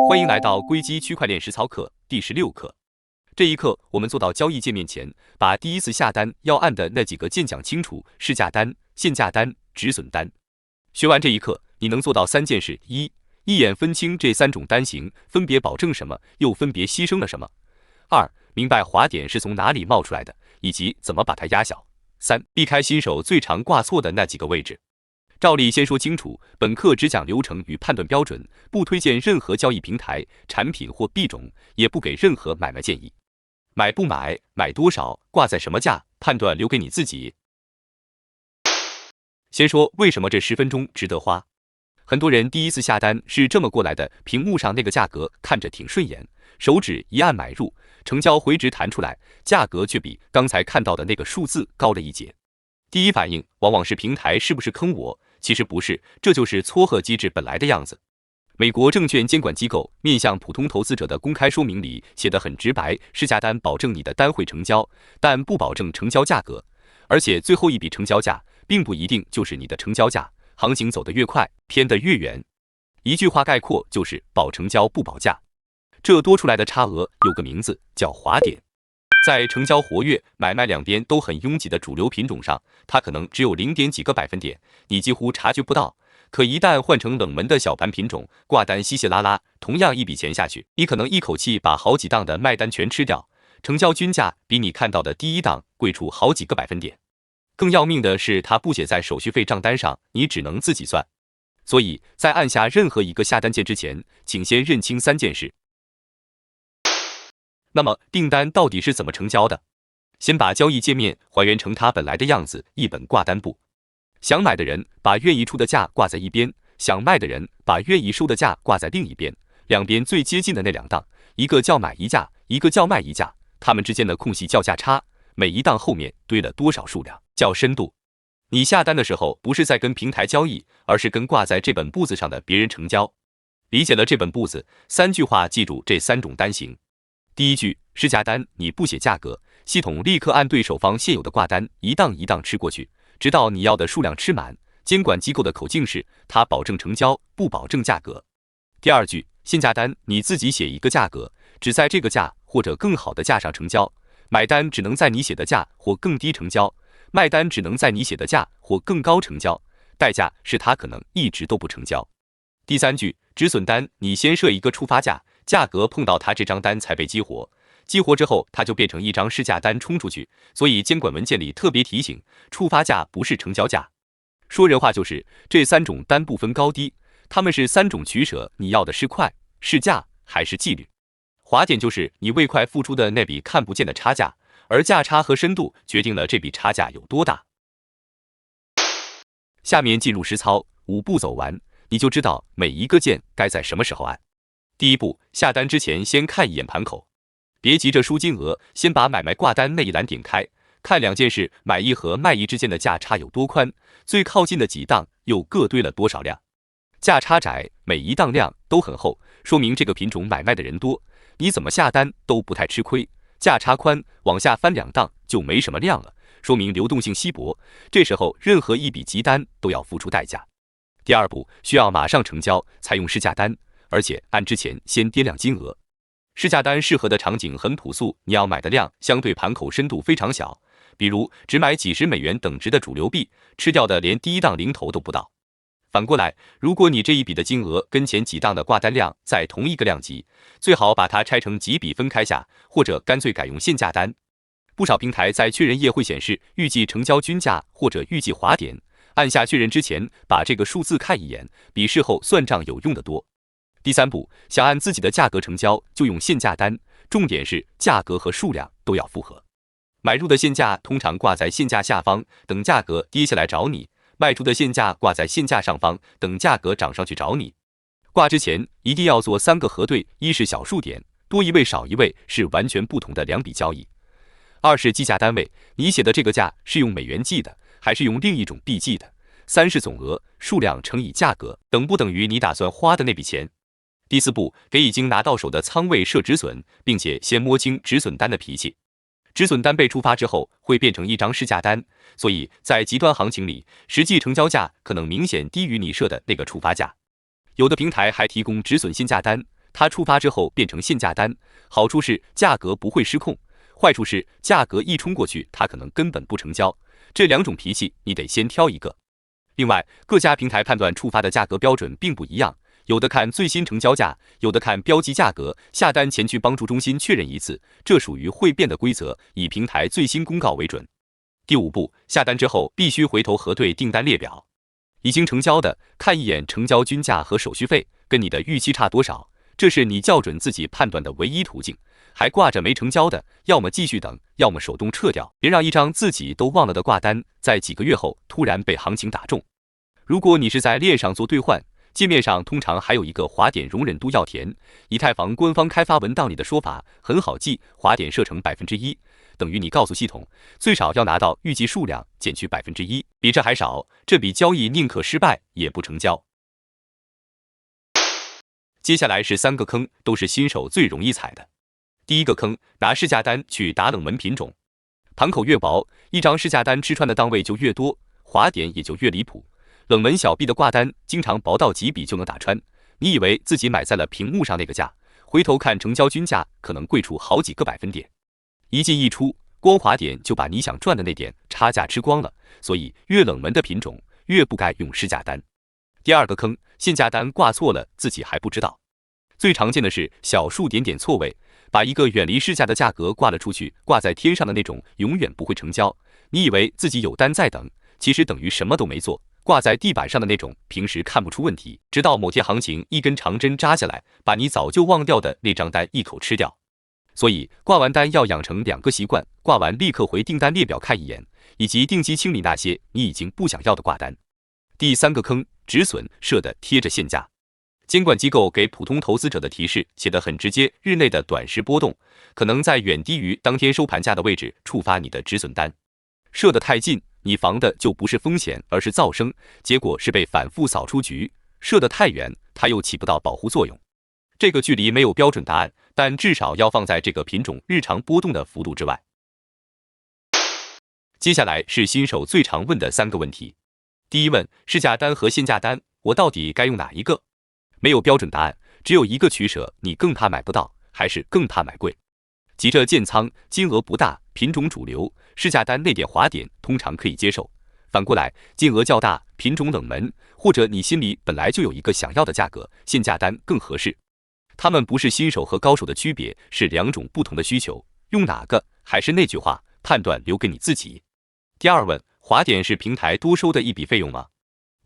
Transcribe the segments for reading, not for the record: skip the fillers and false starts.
欢迎来到硅基区块链实操课第16课。这一课我们做到交易界面前，把第一次下单要按的那几个键讲清楚：市价单、限价单、止损单。学完这一课，你能做到3件事：一眼分清这3种单型分别保证什么，又分别牺牲了什么；二，明白滑点是从哪里冒出来的，以及怎么把它压小；三，避开新手最常挂错的那几个位置。照例先说清楚，本课只讲流程与判断标准，不推荐任何交易平台、产品或币种，也不给任何买卖建议。买不买，买多少，挂在什么价，判断留给你自己。先说为什么这10分钟值得花。很多人第一次下单是这么过来的，屏幕上那个价格看着挺顺眼，手指一按买入，成交回执弹出来，价格却比刚才看到的那个数字高了一截。第一反应往往是平台是不是坑我？其实不是，这就是撮合机制本来的样子。美国证券监管机构面向普通投资者的公开说明里写得很直白，市价单保证你的单会成交，但不保证成交价格，而且最后一笔成交价并不一定就是你的成交价，行情走得越快，偏得越远。一句话概括就是保成交不保价。这多出来的差额有个名字叫滑点。在成交活跃、买卖两边都很拥挤的主流品种上，它可能只有0.几个百分点，你几乎察觉不到。可一旦换成冷门的小盘品种，挂单稀稀拉拉，同样一笔钱下去，你可能一口气把好几档的卖单全吃掉，成交均价比你看到的第一档贵出好几个百分点。更要命的是，它不写在手续费账单上，你只能自己算。所以在按下任何一个下单键之前，请先认清3件事。那么订单到底是怎么成交的？先把交易界面还原成它本来的样子，一本挂单簿。想买的人把愿意出的价挂在一边，想卖的人把愿意收的价挂在另一边，两边最接近的那2档，一个叫买一价，一个叫卖一价，它们之间的空隙叫价差，每一档后面堆了多少数量，叫深度。你下单的时候不是在跟平台交易，而是跟挂在这本簿子上的别人成交。理解了这本簿子，3句话记住这3种单型。第一句，市价单你不写价格，系统立刻按对手方现有的挂单一档一档吃过去，直到你要的数量吃满。监管机构的口径是，它保证成交，不保证价格。第二句，限价单你自己写一个价格，只在这个价或者更好的价上成交，买单只能在你写的价或更低成交，卖单只能在你写的价或更高成交，代价是它可能一直都不成交。第三句，止损单你先设一个触发价，价格碰到它这张单才被激活，激活之后它就变成一张市价单冲出去，所以监管文件里特别提醒，触发价不是成交价。说人话就是这3种单不分高低，它们是3种取舍，你要的是快、是价还是纪律。滑点就是你为快付出的那笔看不见的差价，而价差和深度决定了这笔差价有多大。下面进入实操，5步走完，你就知道每一个键该在什么时候按。第一步，下单之前先看一眼盘口，别急着输金额，先把买卖挂单那一栏点开，看2件事：买一和卖一之间的价差有多宽，最靠近的几档又各堆了多少量。价差窄，每一档量都很厚，说明这个品种买卖的人多，你怎么下单都不太吃亏。价差宽，往下翻2档就没什么量了，说明流动性稀薄，这时候任何一笔急单都要付出代价。第二步，需要马上成交，采用市价单，而且按之前先掂量金额。市价单适合的场景很朴素，你要买的量相对盘口深度非常小，比如只买几十美元等值的主流币，吃掉的连第一档零头都不到。反过来，如果你这一笔的金额跟前几档的挂单量在同一个量级，最好把它拆成几笔分开下，或者干脆改用限价单。不少平台在确认页会显示预计成交均价或者预计滑点，按下确认之前把这个数字看一眼，比事后算账有用得多。第3步，想按自己的价格成交就用限价单，重点是价格和数量都要符合。买入的限价通常挂在限价下方，等价格跌下来找你；卖出的限价挂在限价上方，等价格涨上去找你。挂之前一定要做3个核对：一是小数点，多一位少一位是完全不同的2笔交易；二是计价单位，你写的这个价是用美元计的，还是用另一种币计的；三是总额，数量乘以价格，等不等于你打算花的那笔钱。第4步，给已经拿到手的仓位设止损，并且先摸清止损单的脾气。止损单被触发之后会变成一张市价单，所以在极端行情里，实际成交价可能明显低于你设的那个触发价。有的平台还提供止损限价单，它触发之后变成限价单，好处是价格不会失控，坏处是价格一冲过去，它可能根本不成交。这两种脾气你得先挑一个。另外，各家平台判断触发的价格标准并不一样，有的看最新成交价，有的看标记价格，下单前去帮助中心确认一次，这属于会变的规则，以平台最新公告为准。第5步，下单之后必须回头核对订单列表，已经成交的，看一眼成交均价和手续费跟你的预期差多少，这是你校准自己判断的唯一途径。还挂着没成交的，要么继续等，要么手动撤掉，别让一张自己都忘了的挂单在几个月后突然被行情打中。如果你是在链上做兑换，界面上通常还有一个滑点容忍度要填，以太坊官方开发文档里的说法很好记，滑点设成1%，等于你告诉系统最少要拿到预计数量减去1%，比这还少，这笔交易宁可失败也不成交。接下来是3个坑，都是新手最容易踩的。第一个坑，拿市价单去打冷门品种，盘口越薄，一张市价单吃穿的档位就越多，滑点也就越离谱。冷门小币的挂单经常薄到几笔就能打穿，你以为自己买在了屏幕上那个价，回头看成交均价可能贵出好几个百分点，一进一出，光滑点就把你想赚的那点差价吃光了，所以越冷门的品种越不该用市价单。第二个坑，限价单挂错了自己还不知道。最常见的是小数点点错位，把一个远离市价的价格挂了出去，挂在天上的那种永远不会成交，你以为自己有单在等，其实等于什么都没做。挂在地板上的那种，平时看不出问题，直到某天行情一根长针扎下来，把你早就忘掉的那张单一口吃掉。所以挂完单要养成2个习惯，挂完立刻回订单列表看一眼，以及定期清理那些你已经不想要的挂单。第3个坑，止损设的贴着限价。监管机构给普通投资者的提示写得很直接，日内的短时波动可能在远低于当天收盘价的位置触发你的止损单，设得太近，你防的就不是风险，而是噪声，结果是被反复扫出局；设得太远，它又起不到保护作用。这个距离没有标准答案，但至少要放在这个品种日常波动的幅度之外。接下来是新手最常问的3个问题。第一问，市价单和限价单，我到底该用哪一个？没有标准答案，只有一个取舍，你更怕买不到，还是更怕买贵？急着建仓，金额不大，品种主流，市价单那点滑点通常可以接受。反过来，金额较大，品种冷门，或者你心里本来就有一个想要的价格，限价单更合适。他们不是新手和高手的区别，是2种不同的需求，用哪个还是那句话，判断留给你自己。第二问，滑点是平台多收的一笔费用吗？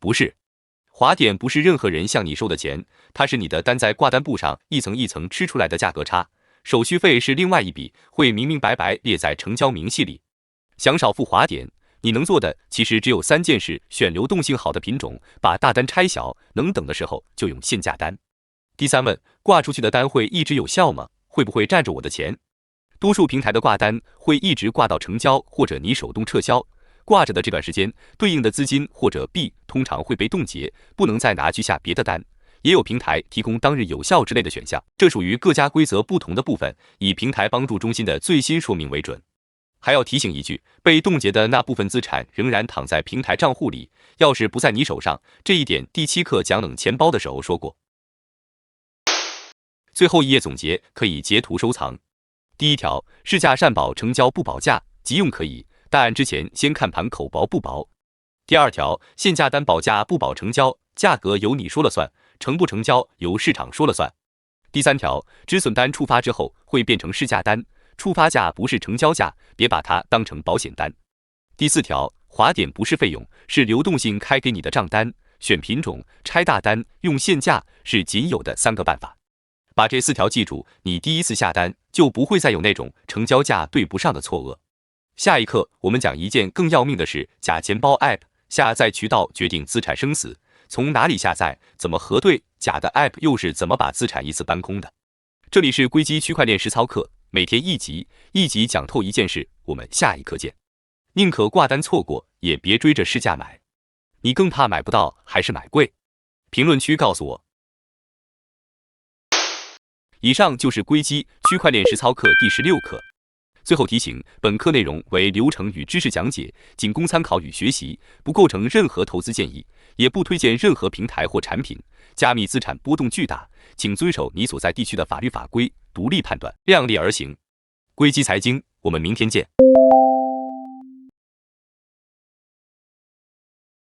不是。滑点不是任何人向你收的钱，它是你的单在挂单簿上一层一层吃出来的价格差，手续费是另外一笔，会明明白白列在成交明细里。想少付滑点，你能做的其实只有3件事：选流动性好的品种，把大单拆小，能等的时候就用限价单。第3问，挂出去的单会一直有效吗？会不会占着我的钱？多数平台的挂单会一直挂到成交，或者你手动撤销。挂着的这段时间，对应的资金或者币通常会被冻结，不能再拿去下别的单。也有平台提供当日有效之类的选项，这属于各家规则不同的部分，以平台帮助中心的最新说明为准。还要提醒一句，被冻结的那部分资产仍然躺在平台账户里，钥匙不在你手上，这一点第7课讲冷钱包的时候说过。最后一页总结可以截图收藏。第1条，市价善保成交不保价，急用可以，但按之前先看盘口薄不薄。第2条，限价单保价不保成交，价格由你说了算，成不成交由市场说了算。第3条，止损单触发之后会变成市价单，触发价不是成交价，别把它当成保险单。第4条，滑点不是费用，是流动性开给你的账单，选品种、拆大单、用限价是仅有的3个办法。把这4条记住，你第一次下单就不会再有那种成交价对不上的错愕。下一课我们讲一件更要命的事，假钱包 App 下载渠道决定资产生死，从哪里下载，怎么核对，假的 App 又是怎么把资产一次搬空的。这里是硅基区块链实操课，每天一集，一集讲透一件事，我们下一课见。宁可挂单错过，也别追着市价买。你更怕买不到还是买贵？评论区告诉我。以上就是硅基区块链实操课第16课。最后提醒，本课内容为流程与知识讲解，仅供参考与学习，不构成任何投资建议，也不推荐任何平台或产品。加密资产波动巨大，请遵守你所在地区的法律法规，独立判断，量力而行。硅基财经，我们明天见。